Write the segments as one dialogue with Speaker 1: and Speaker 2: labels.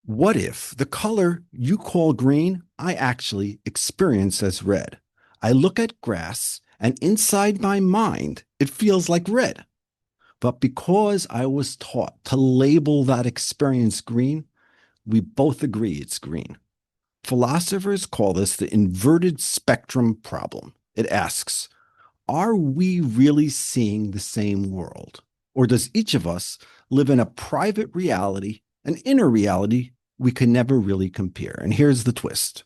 Speaker 1: What if the color you call green, I actually experience as red? I look at grass and inside my mind, it feels like red. But because I was taught to label that experience green, we both agree it's green. Philosophers call this the inverted spectrum problem. It asks, are we really seeing the same world? Or does each of us live in a private reality, an inner reality we can never really compare? And here's the twist.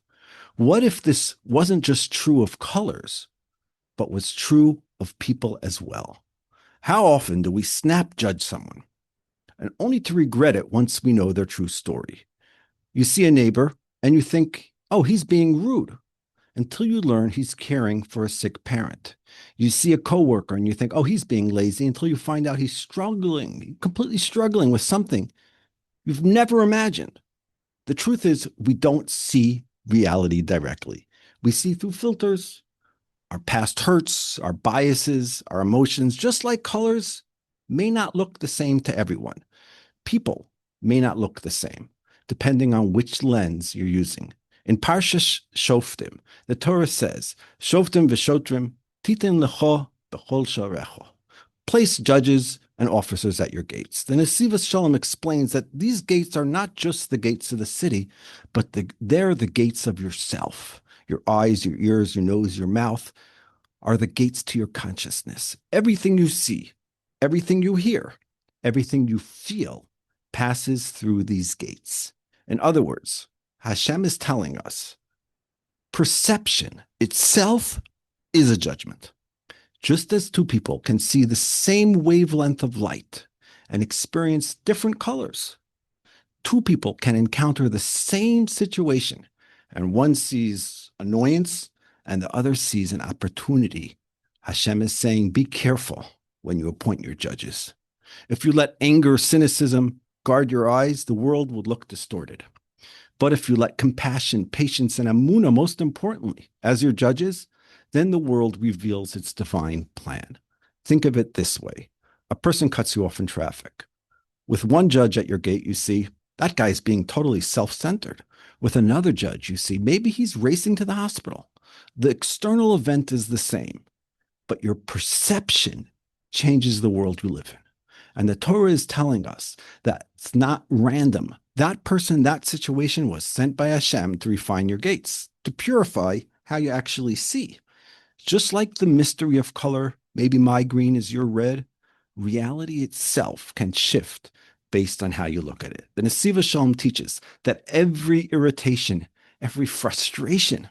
Speaker 1: What if this wasn't just true of colors, but was true of people as well? How often do we snap judge someone and only to regret it once we know their true story? You see a neighbor and you think, oh, he's being rude, until you learn he's caring for a sick parent. You see a coworker and you think, oh, he's being lazy, until you find out he's struggling, completely struggling with something you've never imagined. The truth is, we don't see reality directly. We see through filters, our past hurts, our biases, our emotions, just like colors may not look the same to everyone. People may not look the same, depending on which lens you're using. In Parshas Shoftim, the Torah says, Shoftim v'shotrim titin lecho b'chol sharecho. Place judges and officers at your gates. The Nesivos Shalom explains that these gates are not just the gates of the city, but they're the gates of yourself. Your eyes, your ears, your nose, your mouth are the gates to your consciousness. Everything you see, everything you hear, everything you feel passes through these gates. In other words, Hashem is telling us perception itself is a judgment. Just as two people can see the same wavelength of light and experience different colors, two people can encounter the same situation, and one sees annoyance and the other sees an opportunity. Hashem is saying, be careful when you appoint your judges. If you let anger, cynicism guard your eyes, the world would look distorted. But if you let compassion, patience, and amunah, most importantly, as your judges, then the world reveals its divine plan. Think of it this way. A person cuts you off in traffic. With one judge at your gate, you see, that guy's being totally self-centered. With another judge, you see, maybe he's racing to the hospital. The external event is the same, but your perception changes the world you live in. And the Torah is telling us that it's not random. That person, that situation was sent by Hashem to refine your gates, to purify how you actually see. Just like the mystery of color, maybe my green is your red, reality itself can shift based on how you look at it. The Nesivos Shalom teaches that every irritation, every frustration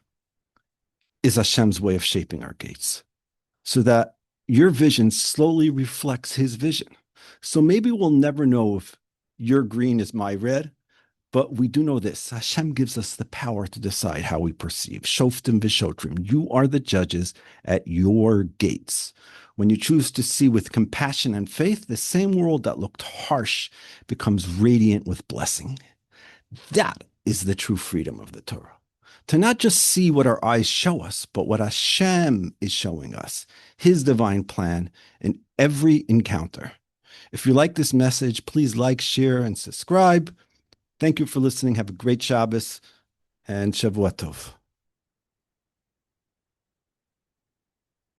Speaker 1: is Hashem's way of shaping our gates, so that your vision slowly reflects his vision. So maybe we'll never know if your green is my red, but we do know this. Hashem gives us the power to decide how we perceive. Shoftim v'shotrim. You are the judges at your gates. When you choose to see with compassion and faith, the same world that looked harsh becomes radiant with blessing. That is the true freedom of the Torah. To not just see what our eyes show us, but what Hashem is showing us, his divine plan in every encounter. If you like this message, please like, share, and subscribe. Thank you for listening. Have a great Shabbos and Shavua Tov.